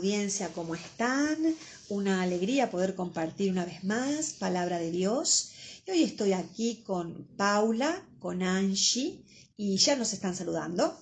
audiencia, ¿cómo están? Una alegría poder compartir una vez más palabra de Dios. Y hoy estoy aquí con Paula, con Angie, y ya nos están saludando.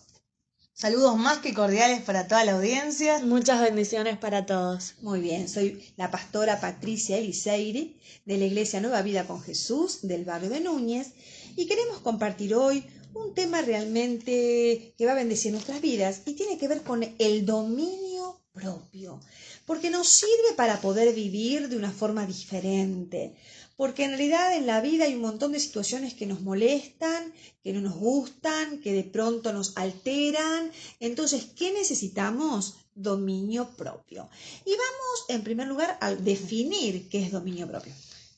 Saludos más que cordiales para toda la audiencia. Muchas bendiciones para todos. Muy bien, soy la pastora Patricia Eliseiri de la Iglesia Nueva Vida con Jesús del barrio de Núñez y queremos compartir hoy un tema realmente que va a bendecir nuestras vidas y tiene que ver con el dominio propio, porque nos sirve para poder vivir de una forma diferente, porque en realidad en la vida hay un montón de situaciones que nos molestan, que no nos gustan, que de pronto nos alteran. Entonces, ¿qué necesitamos? Dominio propio. Y vamos en primer lugar a definir qué es dominio propio.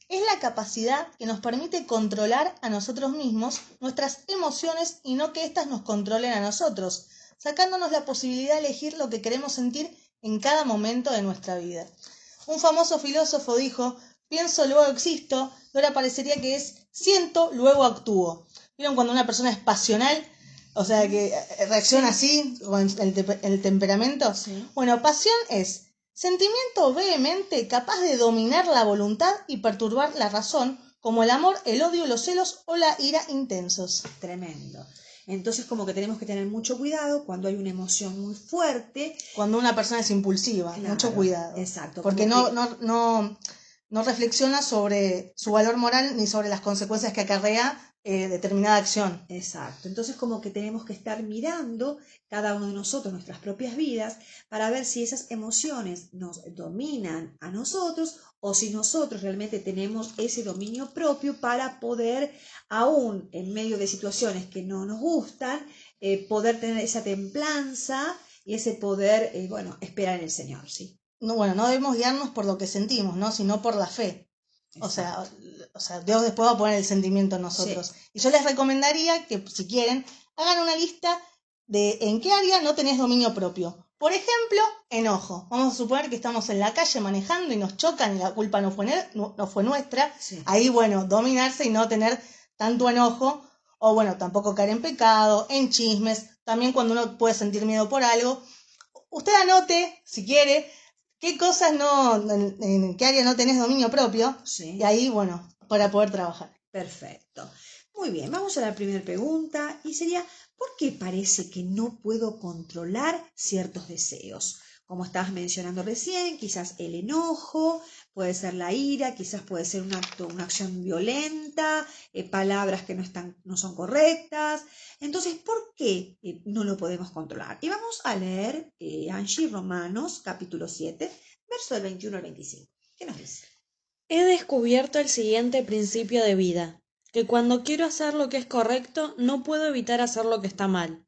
Es la capacidad que nos permite controlar a nosotros mismos, nuestras emociones y no que éstas nos controlen a nosotros, sacándonos la posibilidad de elegir lo que queremos sentir en cada momento de nuestra vida. Un famoso filósofo dijo: pienso, luego existo, y ahora parecería que es siento, luego actúo. ¿Vieron cuando una persona es pasional? O sea, que reacciona así, con el temperamento. Sí. Bueno, pasión es sentimiento vehemente capaz de dominar la voluntad y perturbar la razón, como el amor, el odio, los celos o la ira intensos. Tremendo. Entonces, como que tenemos que tener mucho cuidado cuando hay una emoción muy fuerte. Cuando una persona es impulsiva, Claro, mucho cuidado. exacto, Porque como no reflexiona sobre su valor moral ni sobre las consecuencias que acarrea determinada acción. Exacto. Entonces, como que tenemos que estar mirando cada uno de nosotros nuestras propias vidas para ver si esas emociones nos dominan a nosotros o si nosotros realmente tenemos ese dominio propio para poder, aún en medio de situaciones que no nos gustan, poder tener esa templanza y ese poder, esperar en el Señor, ¿sí? No debemos guiarnos por lo que sentimos, ¿no? Sino por la fe. O sea, Dios después va a poner el sentimiento en nosotros. Sí. Y yo les recomendaría que, si quieren, hagan una lista de en qué área no tenés dominio propio. Por ejemplo, enojo. Vamos a suponer que estamos en la calle manejando y nos chocan y la culpa no fue nuestra. Sí. Ahí, dominarse y no tener tanto enojo. O, tampoco caer en pecado, en chismes. También cuando uno puede sentir miedo por algo. Usted anote, si quiere, qué cosas en qué área no tenés dominio propio. Sí. Y ahí, para poder trabajar. Perfecto. Muy bien, vamos a la primera pregunta y sería, ¿por qué parece que no puedo controlar ciertos deseos? Como estabas mencionando recién, quizás el enojo, puede ser la ira, quizás puede ser un acto, una acción violenta, palabras que no son correctas. Entonces, ¿por qué no lo podemos controlar? Y vamos a leer, Angie, Romanos, capítulo 7, verso del 21 al 25. ¿Qué nos dice? He descubierto el siguiente principio de vida, que cuando quiero hacer lo que es correcto, no puedo evitar hacer lo que está mal.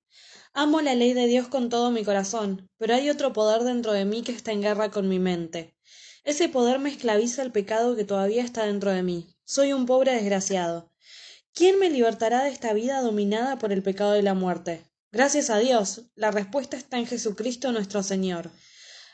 Amo la ley de Dios con todo mi corazón, pero hay otro poder dentro de mí que está en guerra con mi mente. Ese poder me esclaviza el pecado que todavía está dentro de mí. Soy un pobre desgraciado. ¿Quién me libertará de esta vida dominada por el pecado de la muerte? Gracias a Dios, la respuesta está en Jesucristo nuestro Señor.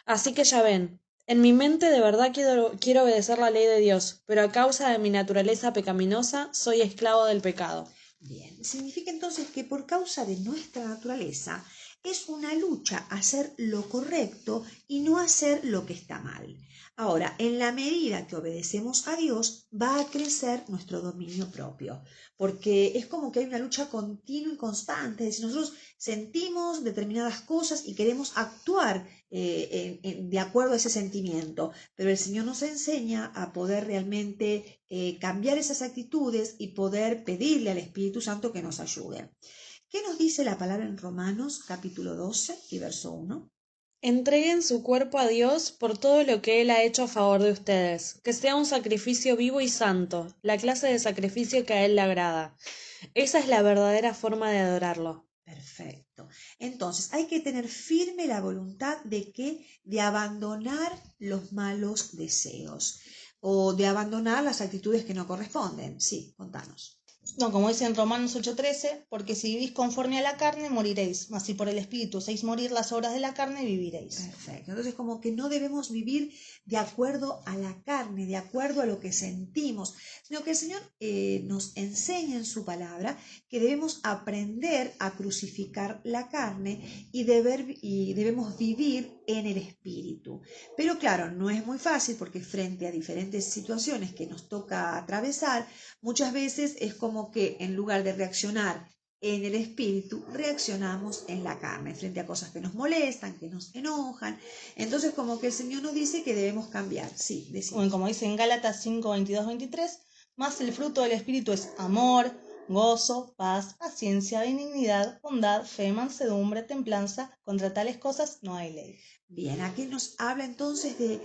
Así que ya ven, en mi mente de verdad quiero obedecer la ley de Dios, pero a causa de mi naturaleza pecaminosa soy esclavo del pecado. Bien, significa entonces que por causa de nuestra naturaleza es una lucha hacer lo correcto y no hacer lo que está mal. Ahora, en la medida que obedecemos a Dios, va a crecer nuestro dominio propio, porque es como que hay una lucha continua y constante. Es decir, nosotros sentimos determinadas cosas y queremos actuar de acuerdo a ese sentimiento, pero el Señor nos enseña a poder realmente cambiar esas actitudes y poder pedirle al Espíritu Santo que nos ayude. ¿Qué nos dice la palabra en Romanos capítulo 12 y verso 1? Entreguen su cuerpo a Dios por todo lo que Él ha hecho a favor de ustedes, que sea un sacrificio vivo y santo, la clase de sacrificio que a Él le agrada. Esa es la verdadera forma de adorarlo. Perfecto. Entonces, hay que tener firme la voluntad de abandonar los malos deseos o de abandonar las actitudes que no corresponden. Sí, contanos. Como dice en Romanos 8:13, porque si vivís conforme a la carne, moriréis, mas si por el Espíritu hacéis morir las obras de la carne, viviréis. Perfecto. Entonces, como que no debemos vivir de acuerdo a la carne, de acuerdo a lo que sentimos, sino que el Señor nos enseña en su palabra que debemos aprender a crucificar la carne y debemos vivir en el espíritu. Pero claro, no es muy fácil porque frente a diferentes situaciones que nos toca atravesar, muchas veces es como que en lugar de reaccionar en el espíritu, reaccionamos en la carne, frente a cosas que nos molestan, que nos enojan. Entonces como que el Señor nos dice que debemos cambiar. Sí, decimos. Bueno, como dice en Gálatas 5, 22, 23, más el fruto del Espíritu es amor, gozo, paz, paciencia, benignidad, bondad, fe, mansedumbre, templanza. Contra tales cosas no hay ley. Bien, aquí nos habla entonces de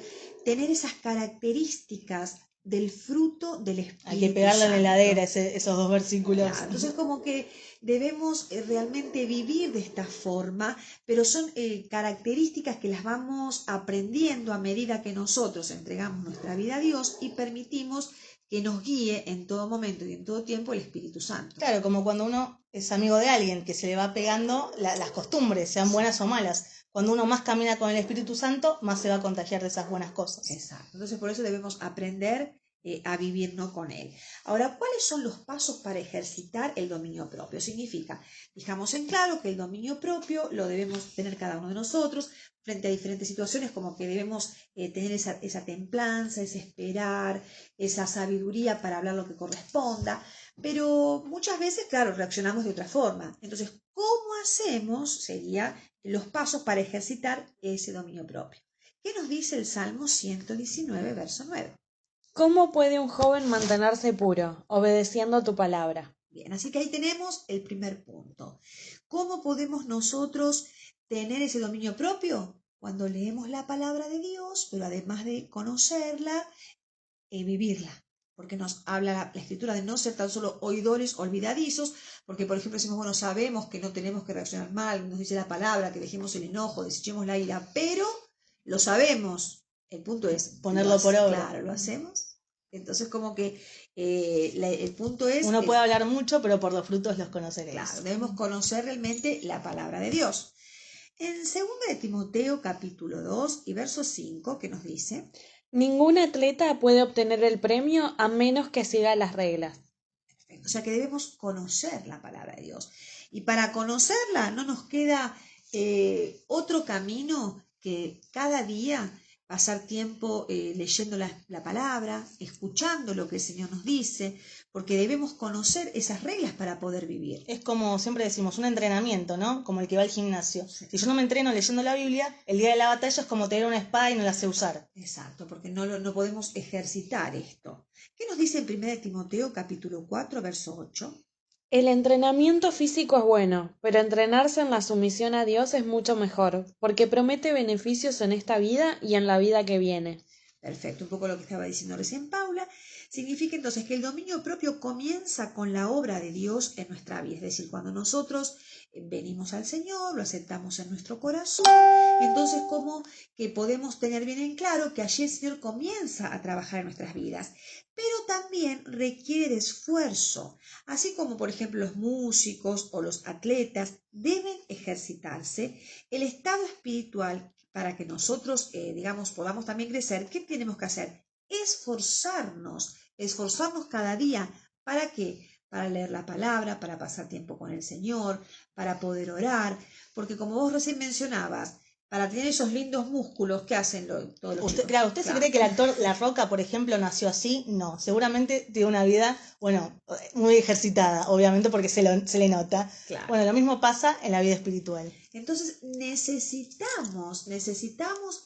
tener esas características del fruto del Espíritu Hay que pegarle a la Santo. heladera esos dos versículos. Claro, entonces como que debemos realmente vivir de esta forma, pero son características que las vamos aprendiendo a medida que nosotros entregamos nuestra vida a Dios y permitimos que nos guíe en todo momento y en todo tiempo el Espíritu Santo. Claro, como cuando uno es amigo de alguien, que se le va pegando las costumbres, sean buenas o malas. Cuando uno más camina con el Espíritu Santo, más se va a contagiar de esas buenas cosas. Exacto, entonces por eso debemos aprender a vivir no con él. Ahora, ¿cuáles son los pasos para ejercitar el dominio propio? Significa, dejamos en claro que el dominio propio lo debemos tener cada uno de nosotros frente a diferentes situaciones, como que debemos tener esa templanza, ese esperar, esa sabiduría para hablar lo que corresponda, pero muchas veces, claro, reaccionamos de otra forma. Entonces, ¿cómo hacemos? Serían los pasos para ejercitar ese dominio propio. ¿Qué nos dice el Salmo 119, verso 9? ¿Cómo puede un joven mantenerse puro, obedeciendo tu palabra? Bien, así que ahí tenemos el primer punto. ¿Cómo podemos nosotros tener ese dominio propio? Cuando leemos la palabra de Dios, pero además de conocerla, vivirla. Porque nos habla la Escritura de no ser tan solo oidores olvidadizos, porque por ejemplo decimos, bueno, sabemos que no tenemos que reaccionar mal, nos dice la palabra, que dejemos el enojo, desechemos la ira, pero lo sabemos. El punto es ponerlo por obra. Claro, lo hacemos. Entonces como que el punto es... Uno puede hablar mucho, pero por los frutos los conoceréis. Claro, debemos conocer realmente la palabra de Dios. En 2 de Timoteo capítulo 2 y verso 5, que nos dice... Ningún atleta puede obtener el premio a menos que siga las reglas. O sea que debemos conocer la palabra de Dios. Y para conocerla no nos queda otro camino que cada día pasar tiempo leyendo la palabra, escuchando lo que el Señor nos dice, porque debemos conocer esas reglas para poder vivir. Es como siempre decimos, un entrenamiento, ¿no? Como el que va al gimnasio. Sí. Si yo no me entreno leyendo la Biblia, el día de la batalla es como tener una espada y no la sé usar. Exacto, porque no podemos ejercitar esto. ¿Qué nos dice en 1 Timoteo capítulo 4, verso 8? El entrenamiento físico es bueno, pero entrenarse en la sumisión a Dios es mucho mejor, porque promete beneficios en esta vida y en la vida que viene. Perfecto, un poco lo que estaba diciendo recién Paula. Significa entonces que el dominio propio comienza con la obra de Dios en nuestra vida, es decir, cuando nosotros venimos al Señor, lo aceptamos en nuestro corazón, entonces como que podemos tener bien en claro que allí el Señor comienza a trabajar en nuestras vidas, pero también requiere de esfuerzo, así como por ejemplo los músicos o los atletas deben ejercitarse, el estado espiritual para que nosotros, podamos también crecer. ¿Qué tenemos que hacer? Esforzarnos cada día. ¿Para qué? Para leer la palabra, para pasar tiempo con el Señor, para poder orar, porque como vos recién mencionabas, para tener esos lindos músculos que hacen todos los chicos. Claro, ¿usted se cree que el actor La Roca, por ejemplo, nació así? No, seguramente tiene una vida, muy ejercitada, obviamente porque se le nota. Claro. Bueno, lo mismo pasa en la vida espiritual. Entonces necesitamos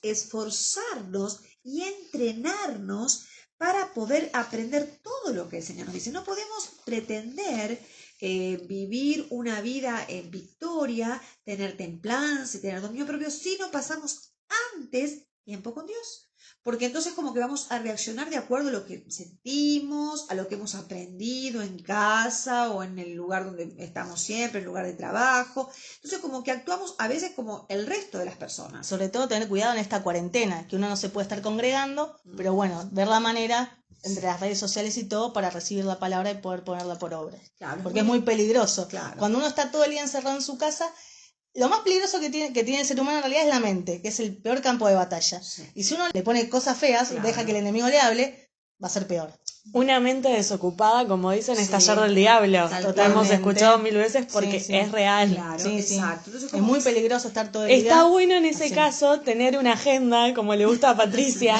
esforzarnos y entrenarnos para poder aprender todo lo que el Señor nos dice. No podemos pretender vivir una vida en victoria, tener templanza y tener dominio propio si no pasamos antes tiempo con Dios. Porque entonces como que vamos a reaccionar de acuerdo a lo que sentimos, a lo que hemos aprendido en casa o en el lugar donde estamos siempre, en el lugar de trabajo. Entonces como que actuamos a veces como el resto de las personas. Sobre todo tener cuidado en esta cuarentena, que uno no se puede estar congregando, pero bueno, ver la manera entre las redes sociales y todo para recibir la palabra y poder ponerla por obra. Claro, porque es muy peligroso. Claro. Cuando uno está todo el día encerrado en su casa, lo más peligroso que tiene el ser humano en realidad es la mente, que es el peor campo de batalla. Sí. Y si uno le pone cosas feas, deja que el enemigo le hable, va a ser peor. Una mente desocupada, como dicen, es Sí, taller del diablo. Lo totalmente. hemos escuchado 1000 veces porque Sí. es real. Claro, Sí, sí. exacto. Entonces, Es como muy que peligroso estar todo el día. Está bueno en ese así. caso tener una agenda, como le gusta a Patricia,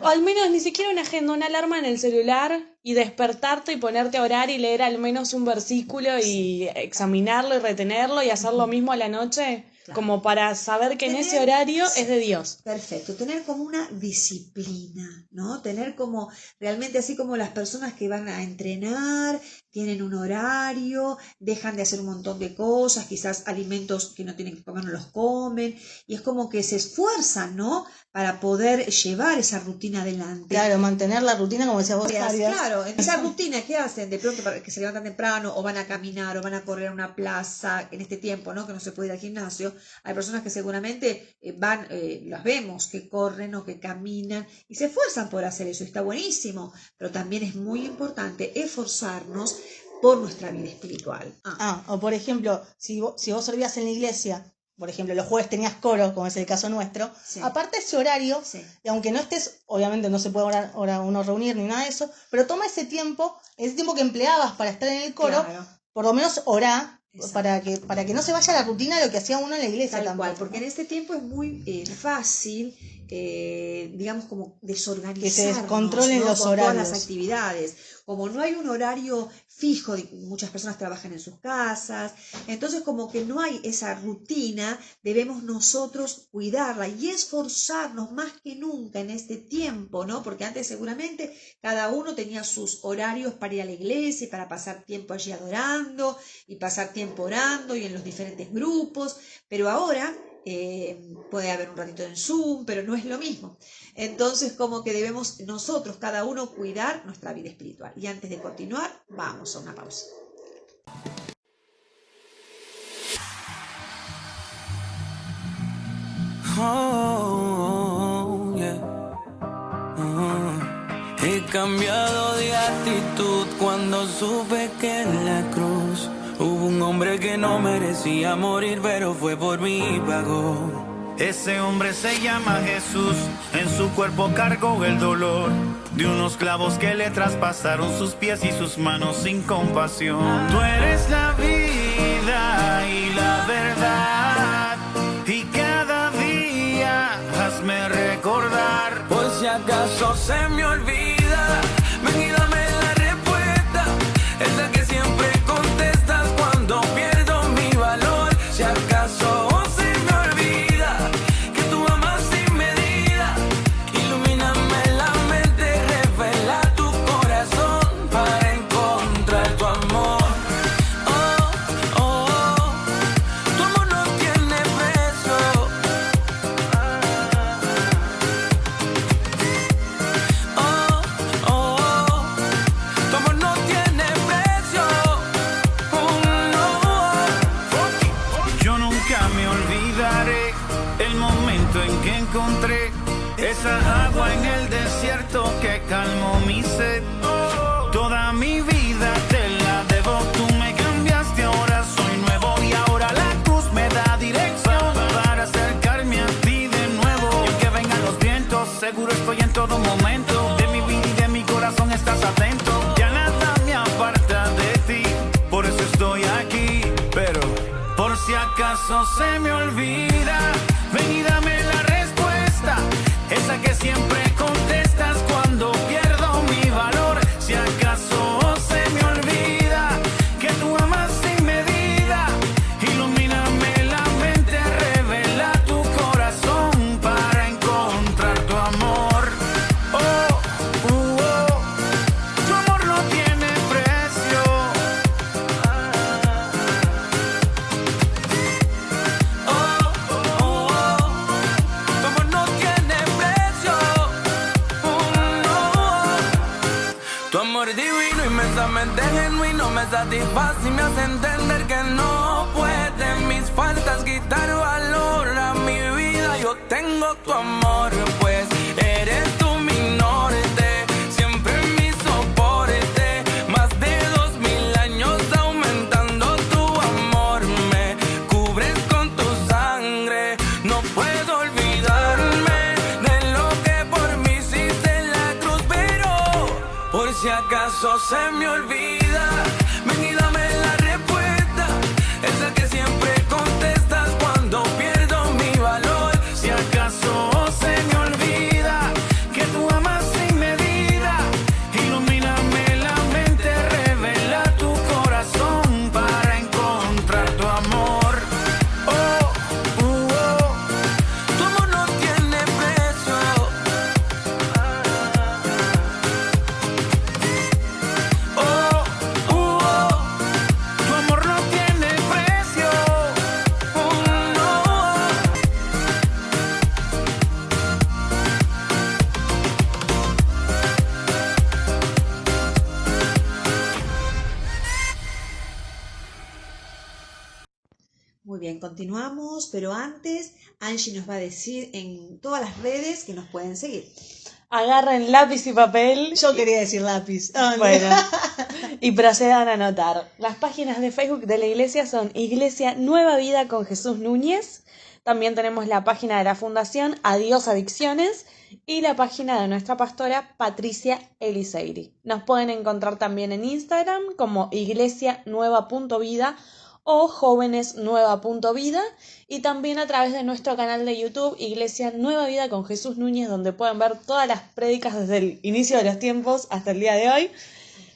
o al menos ni siquiera una agenda, una alarma en el celular y despertarte y ponerte a orar y leer al menos un versículo y examinarlo y retenerlo y hacer lo mismo a la noche, Claro. como para saber que en ese Tener- horario sí. es de Dios. Perfecto, tener como una disciplina, ¿no? Tener como realmente así como las personas que van a entrenar, tienen un horario, dejan de hacer un montón de cosas, quizás alimentos que no tienen que comer no los comen, y es como que se esfuerzan, ¿no? Para poder llevar esa rutina adelante. Claro, mantener la rutina, como decías vos, Arias. Claro, en esa rutina que hacen de pronto para que se levantan temprano o van a caminar o van a correr a una plaza en este tiempo, ¿no? Que no se puede ir al gimnasio. Hay personas que seguramente van, las vemos que corren o que caminan y se esfuerzan por hacer eso. Está buenísimo, pero también es muy importante esforzarnos por nuestra vida espiritual. O por ejemplo, si vos servías en la iglesia, por ejemplo, los jueves tenías coro, como es el caso nuestro, Sí. aparte ese horario, Sí. y aunque no estés, obviamente no se puede ahora uno reunir ni nada de eso, pero toma ese tiempo que empleabas para estar en el coro, Claro. por lo menos orá, Exacto. para que no se vaya la rutina de lo que hacía uno en la iglesia Tal tampoco, cual, porque ¿no? en este tiempo es muy fácil, digamos, como desorganizarnos, Que se descontrolen ¿no? los Con todas horarios. las actividades. Como no hay un horario fijo, muchas personas trabajan en sus casas, entonces como que no hay esa rutina, debemos nosotros cuidarla y esforzarnos más que nunca en este tiempo, ¿no? Porque antes seguramente cada uno tenía sus horarios para ir a la iglesia y para pasar tiempo allí adorando y pasar tiempo orando y en los diferentes grupos, pero ahora puede haber un ratito en Zoom, pero no es lo mismo. Entonces, como que debemos nosotros, cada uno, cuidar nuestra vida espiritual. Y antes de continuar, vamos a una pausa. Oh, yeah. He cambiado de actitud cuando supe que en la cruz hubo un hombre que no merecía morir, pero fue por mí y pagó. Ese hombre se llama Jesús, en su cuerpo cargó el dolor de unos clavos que le traspasaron sus pies y sus manos sin compasión. Tú eres la vida y la verdad, y cada día hazme recordar. Por si acaso se me olvida, ven y dame la respuesta, esa que siempre contestas cuando pierdo mi valor. Si acaso esa agua en el desierto que calmó mi sed. Toda mi vida te la debo, tú me cambiaste, ahora soy nuevo y ahora la cruz me da dirección para acercarme a ti de nuevo. Y aunque vengan los vientos, seguro estoy en todo momento. De mi vida y de mi corazón estás atento. Ya nada me aparta de ti, por eso estoy aquí. Pero por si acaso se me olvida, ven y dame la respuesta, esa que siempre contestas cuando pierdo mi valor. Si acaso se me olvida que tú amas sin medida, ilumíname la mente, revela tu corazón para encontrar tu amor. Tu amor no tiene precio. Tu amor no tiene precio. Tu amor es divino, inmensamente genuino, me satisface y me hace entender que no pueden mis faltas quitar valor a mi vida. Yo tengo tu amor, pues eres tú mi norte, siempre mi soporte. Más de 2000 años aumentando tu amor, me cubres con tu sangre. No puedo olvidarme de lo que por mí hiciste en la cruz, pero Por si acaso se me olvida, ven y dame la respuesta, esa que siempre contestas cuando pierdo mi valor. Si acaso se me olvida que tú amas sin medida, ilumíname la mente, revela tu corazón para encontrar tu amor. Oh, tu amor no tiene precio. tu amor no tiene precio. Muy bien, continuamos, pero antes Angie nos va a decir en todas las redes que nos pueden seguir. Agarren lápiz y papel. Yo quería decir lápiz. Bueno, y procedan a anotar. Las páginas de Facebook de la iglesia son Iglesia Nueva Vida con Jesús Núñez. También tenemos la página de la Fundación Adiós Adicciones y la página de nuestra pastora Patricia Eliseiri. Nos pueden encontrar también en Instagram como iglesianueva.vida o jóvenesnueva.vida y también a través de nuestro canal de YouTube Iglesia Nueva Vida con Jesús Núñez, donde pueden ver todas las prédicas desde el inicio de los tiempos hasta el día de hoy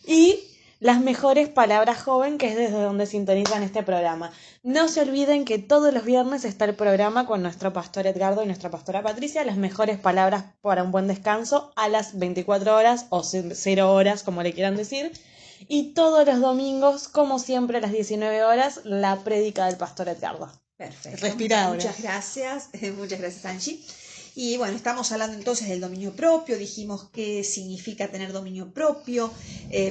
y las mejores palabras joven, que es desde donde sintonizan este programa. No se olviden que todos los viernes está el programa con nuestro pastor Edgardo y nuestra pastora Patricia, las mejores palabras para un buen descanso a las 24 horas o 0 horas, como le quieran decir. Y todos los domingos, como siempre, a las 19 horas, la prédica del pastor Edgardo. Perfecto. Respira ahora. Muchas gracias Angie. Y bueno, estamos hablando entonces del dominio propio, dijimos qué significa tener dominio propio,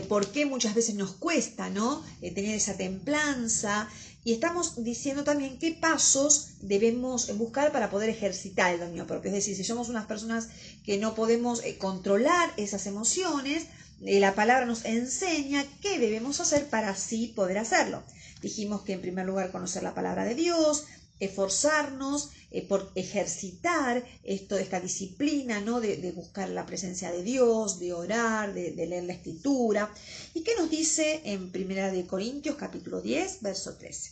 por qué muchas veces nos cuesta, ¿no? Tener esa templanza. Y estamos diciendo también qué pasos debemos buscar para poder ejercitar el dominio propio. Es decir, si somos unas personas que no podemos controlar esas emociones, la palabra nos enseña qué debemos hacer para así poder hacerlo. Dijimos que en primer lugar conocer la palabra de Dios, esforzarnos por ejercitar esta disciplina, ¿no? de buscar la presencia de Dios, de orar, de leer la Escritura. ¿Y qué nos dice en 1 Corintios capítulo 10, verso 13?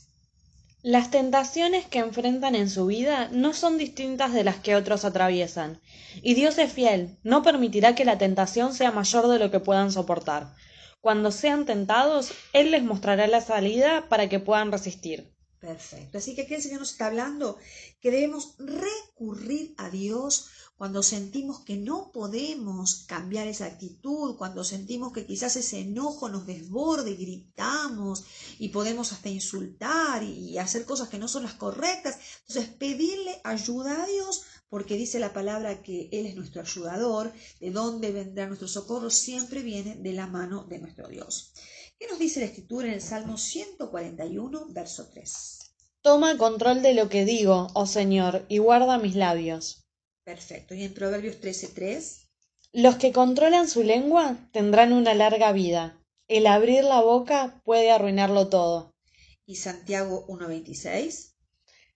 Las tentaciones que enfrentan en su vida no son distintas de las que otros atraviesan, y Dios es fiel, no permitirá que la tentación sea mayor de lo que puedan soportar. Cuando sean tentados, Él les mostrará la salida para que puedan resistir. Perfecto. Así que aquí el Señor nos está hablando que debemos recurrir a Dios cuando sentimos que no podemos cambiar esa actitud, cuando sentimos que quizás ese enojo nos desborde y gritamos y podemos hasta insultar y hacer cosas que no son las correctas. Entonces, pedirle ayuda a Dios, porque dice la palabra que Él es nuestro ayudador, de dónde vendrá nuestro socorro, siempre viene de la mano de nuestro Dios. ¿Qué nos dice la Escritura en el Salmo 141, verso 3? Toma control de lo que digo, oh Señor, y guarda mis labios. Perfecto. ¿Y en Proverbios 13:3? Los que controlan su lengua tendrán una larga vida. El abrir la boca puede arruinarlo todo. ¿Y Santiago 1:26?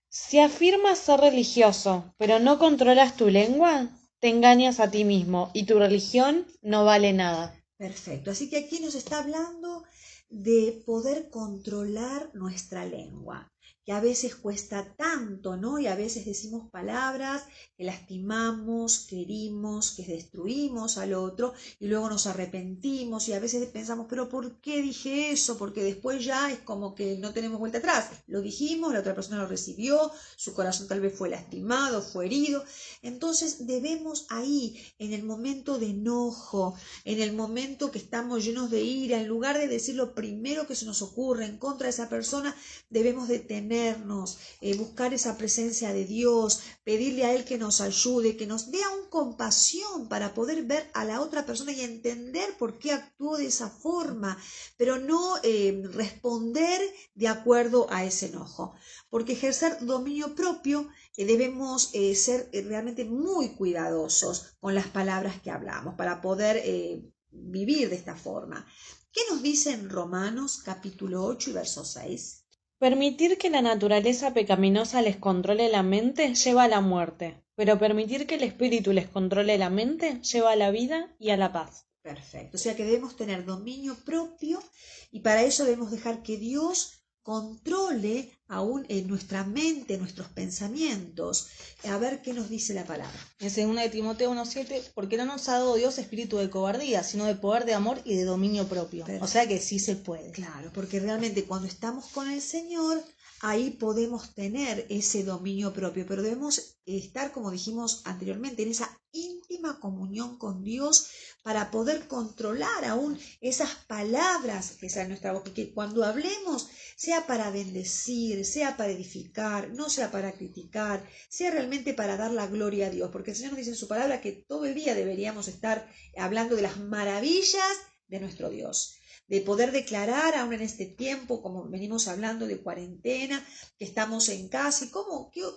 Si afirmas ser religioso, pero no controlas tu lengua, te engañas a ti mismo y tu religión no vale nada. Perfecto. Así que aquí nos está hablando de poder controlar nuestra lengua, que a veces cuesta tanto, ¿no? Y a veces decimos palabras que lastimamos, que herimos, que destruimos al otro y luego nos arrepentimos y a veces pensamos, pero ¿por qué dije eso? Porque después ya es como que no tenemos vuelta atrás. Lo dijimos, la otra persona lo recibió, su corazón tal vez fue lastimado, fue herido. Entonces debemos ahí, en el momento de enojo, en el momento que estamos llenos de ira, en lugar de decir lo primero que se nos ocurre en contra de esa persona, debemos detenernos, buscar esa presencia de Dios, pedirle a Él que nos ayude, que nos dé aún compasión para poder ver a la otra persona y entender por qué actuó de esa forma, pero no responder de acuerdo a ese enojo. Porque ejercer dominio propio debemos ser realmente muy cuidadosos con las palabras que hablamos para poder vivir de esta forma. ¿Qué nos dice en Romanos capítulo 8 y verso 6? Permitir que la naturaleza pecaminosa les controle la mente lleva a la muerte, pero permitir que el espíritu les controle la mente lleva a la vida y a la paz. Perfecto. O sea que debemos tener dominio propio y para eso debemos dejar que Dios controle aún en nuestra mente, nuestros pensamientos, a ver qué nos dice la palabra. En 2 de Timoteo 1:7, porque no nos ha dado Dios espíritu de cobardía, sino de poder, de amor y de dominio propio. Perfecto. O sea que sí se puede. Claro, porque realmente cuando estamos con el Señor, ahí podemos tener ese dominio propio, pero debemos estar, como dijimos anteriormente, en esa íntima comunión con Dios para poder controlar aún esas palabras que salen de nuestra boca, que cuando hablemos sea para bendecir, sea para edificar, no sea para criticar, sea realmente para dar la gloria a Dios, porque el Señor nos dice en su palabra que todo el día deberíamos estar hablando de las maravillas de nuestro Dios, de poder declarar aún en este tiempo, como venimos hablando de cuarentena, que estamos en casa, y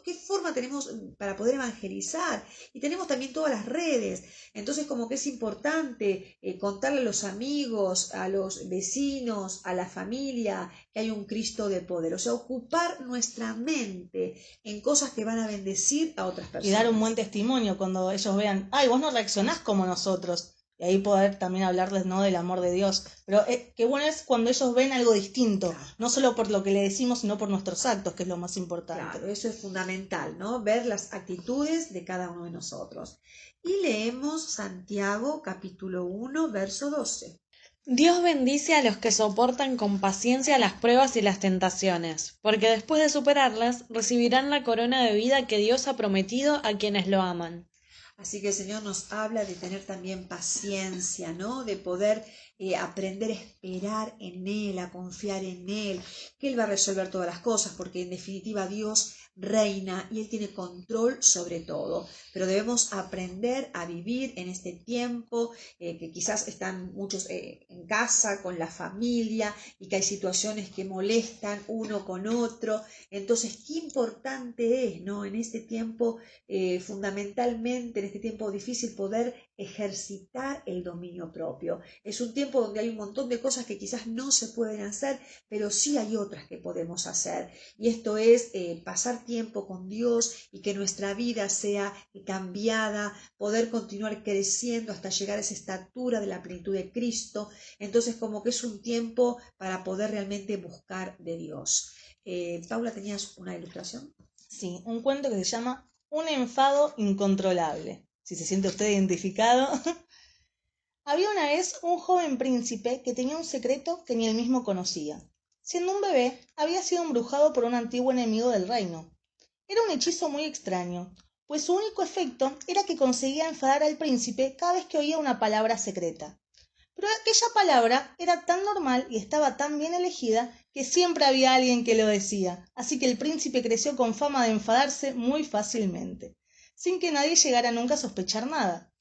qué forma tenemos para poder evangelizar, y tenemos también todas las redes, entonces como que es importante contarle a los amigos, a los vecinos, a la familia, que hay un Cristo de poder, o sea, ocupar nuestra mente en cosas que van a bendecir a otras personas. Y dar un buen testimonio cuando ellos vean, ay, vos no reaccionás como nosotros. Y ahí poder también hablarles, ¿no?, del amor de Dios. Pero qué bueno es cuando ellos ven algo distinto, claro, no solo por lo que le decimos, sino por nuestros actos, que es lo más importante. Claro, eso es fundamental, ¿no? Ver las actitudes de cada uno de nosotros. Y leemos Santiago capítulo 1, verso 12. Dios bendice a los que soportan con paciencia las pruebas y las tentaciones, porque después de superarlas recibirán la corona de vida que Dios ha prometido a quienes lo aman. Así que el Señor nos habla de tener también paciencia, ¿no? De poder aprender a esperar en Él, a confiar en Él, que Él va a resolver todas las cosas, porque en definitiva Dios reina y Él tiene control sobre todo. Pero debemos aprender a vivir en este tiempo, que quizás están muchos en casa, con la familia, y que hay situaciones que molestan uno con otro. Entonces, qué importante es, ¿no?, en este tiempo, fundamentalmente, en este tiempo difícil, poder ejercitar el dominio propio. Es un tiempo donde hay un montón de cosas que quizás no se pueden hacer, pero sí hay otras que podemos hacer. Y esto es pasar tiempo con Dios y que nuestra vida sea cambiada, poder continuar creciendo hasta llegar a esa estatura de la plenitud de Cristo. Entonces, como que es un tiempo para poder realmente buscar de Dios. Paula, ¿tenías una ilustración? Sí, un cuento que se llama Un enfado incontrolable. Si se siente usted identificado. Había una vez un joven príncipe que tenía un secreto que ni él mismo conocía. Siendo un bebé, había sido embrujado por un antiguo enemigo del reino. Era un hechizo muy extraño, pues su único efecto era que conseguía enfadar al príncipe cada vez que oía una palabra secreta. Pero aquella palabra era tan normal y estaba tan bien elegida que siempre había alguien que lo decía, así que el príncipe creció con fama de enfadarse muy fácilmente, sin que nadie llegara nunca a sospechar nada.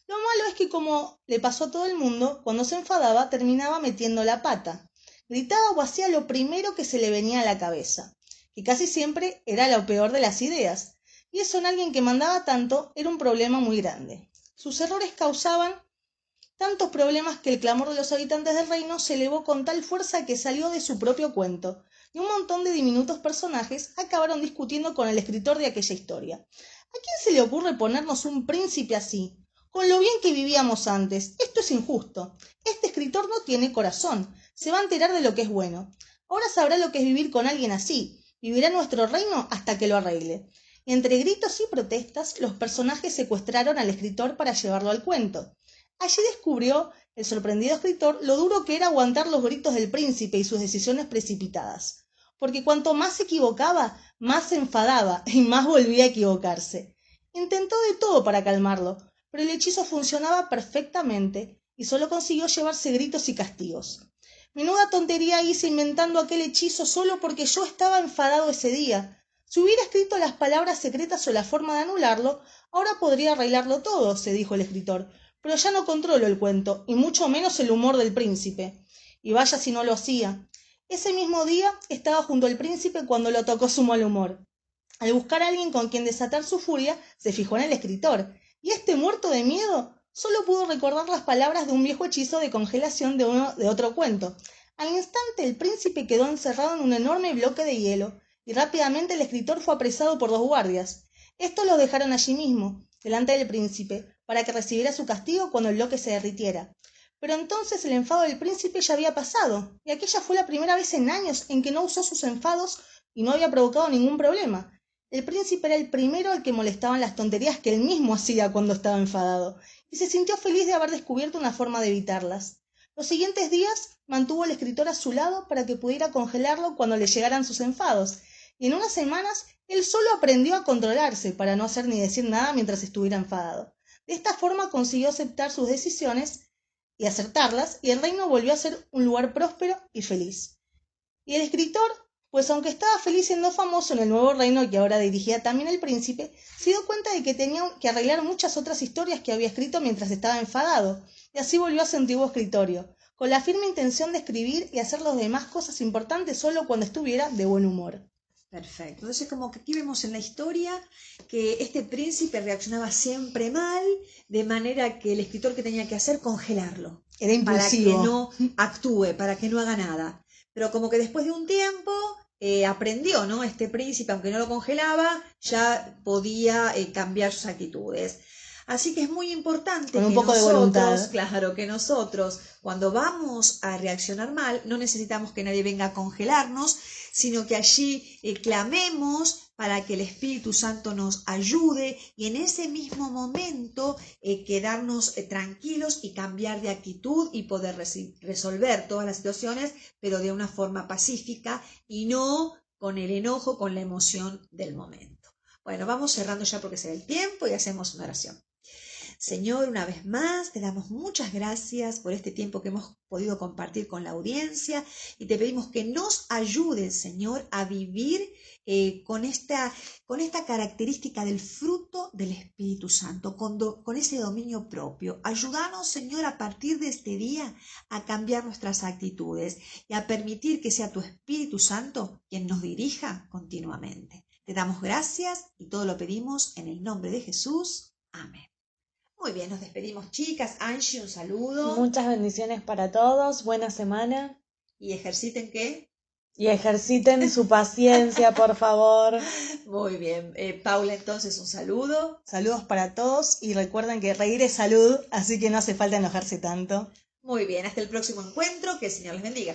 Lo malo es que, como le pasó a todo el mundo, cuando se enfadaba terminaba metiendo la pata. Gritaba o hacía lo primero que se le venía a la cabeza, que casi siempre era lo peor de las ideas, y eso en alguien que mandaba tanto era un problema muy grande. Sus errores causaban tantos problemas que el clamor de los habitantes del reino se elevó con tal fuerza que salió de su propio cuento, y un montón de diminutos personajes acabaron discutiendo con el escritor de aquella historia. ¿A quién se le ocurre ponernos un príncipe así? Con lo bien que vivíamos antes, esto es injusto. Este escritor no tiene corazón, se va a enterar de lo que es bueno. Ahora sabrá lo que es vivir con alguien así, vivirá en nuestro reino hasta que lo arregle. Entre gritos y protestas, los personajes secuestraron al escritor para llevarlo al cuento. Allí descubrió el sorprendido escritor lo duro que era aguantar los gritos del príncipe y sus decisiones precipitadas, porque cuanto más se equivocaba, más se enfadaba y más volvía a equivocarse. Intentó de todo para calmarlo, pero el hechizo funcionaba perfectamente y solo consiguió llevarse gritos y castigos. Menuda tontería hice inventando aquel hechizo solo porque yo estaba enfadado ese día. Si hubiera escrito las palabras secretas o la forma de anularlo, ahora podría arreglarlo todo, se dijo el escritor. Pero ya no controlo el cuento, y mucho menos el humor del príncipe. Y vaya si no lo hacía. Ese mismo día estaba junto al príncipe cuando lo tocó su mal humor. Al buscar a alguien con quien desatar su furia, se fijó en el escritor, y este, muerto de miedo, solo pudo recordar las palabras de un viejo hechizo de congelación de otro cuento. Al instante el príncipe quedó encerrado en un enorme bloque de hielo, y rápidamente el escritor fue apresado por 2 guardias. Estos los dejaron allí mismo, delante del príncipe, para que recibiera su castigo cuando el bloque se derritiera. Pero entonces el enfado del príncipe ya había pasado, y aquella fue la primera vez en años en que no usó sus enfados y no había provocado ningún problema. El príncipe era el primero al que molestaban las tonterías que él mismo hacía cuando estaba enfadado, y se sintió feliz de haber descubierto una forma de evitarlas. Los siguientes días mantuvo al escritor a su lado para que pudiera congelarlo cuando le llegaran sus enfados, y en unas semanas él solo aprendió a controlarse para no hacer ni decir nada mientras estuviera enfadado. De esta forma consiguió aceptar sus decisiones y acertarlas, y el reino volvió a ser un lugar próspero y feliz. Y el escritor, pues aunque estaba feliz siendo famoso en el nuevo reino que ahora dirigía también el príncipe, se dio cuenta de que tenía que arreglar muchas otras historias que había escrito mientras estaba enfadado, y así volvió a su antiguo escritorio, con la firme intención de escribir y hacer las demás cosas importantes solo cuando estuviera de buen humor. Perfecto. Entonces, como que aquí vemos en la historia que este príncipe reaccionaba siempre mal, de manera que el escritor que tenía que hacer, congelarlo. Era impulsivo. Para que no actúe, para que no haga nada. Pero como que después de un tiempo aprendió, ¿no? Este príncipe, aunque no lo congelaba, ya podía cambiar sus actitudes. Así que es muy importante con un poco de voluntad. Claro, que nosotros cuando vamos a reaccionar mal no necesitamos que nadie venga a congelarnos, sino que allí clamemos para que el Espíritu Santo nos ayude y en ese mismo momento quedarnos tranquilos y cambiar de actitud y poder resolver todas las situaciones, pero de una forma pacífica y no con el enojo, con la emoción del momento. Bueno, vamos cerrando ya porque se da el tiempo y hacemos una oración. Señor, una vez más, te damos muchas gracias por este tiempo que hemos podido compartir con la audiencia y te pedimos que nos ayudes, Señor, a vivir con esta característica del fruto del Espíritu Santo, con ese dominio propio. Ayúdanos, Señor, a partir de este día a cambiar nuestras actitudes y a permitir que sea tu Espíritu Santo quien nos dirija continuamente. Te damos gracias y todo lo pedimos en el nombre de Jesús. Amén. Muy bien, nos despedimos, chicas. Angie, un saludo. Muchas bendiciones para todos, buena semana. ¿Y ejerciten qué? Y ejerciten su paciencia, por favor. Muy bien. Paula, entonces, un saludo. Saludos para todos y recuerden que reír es salud, así que no hace falta enojarse tanto. Muy bien, hasta el próximo encuentro. Que el Señor les bendiga.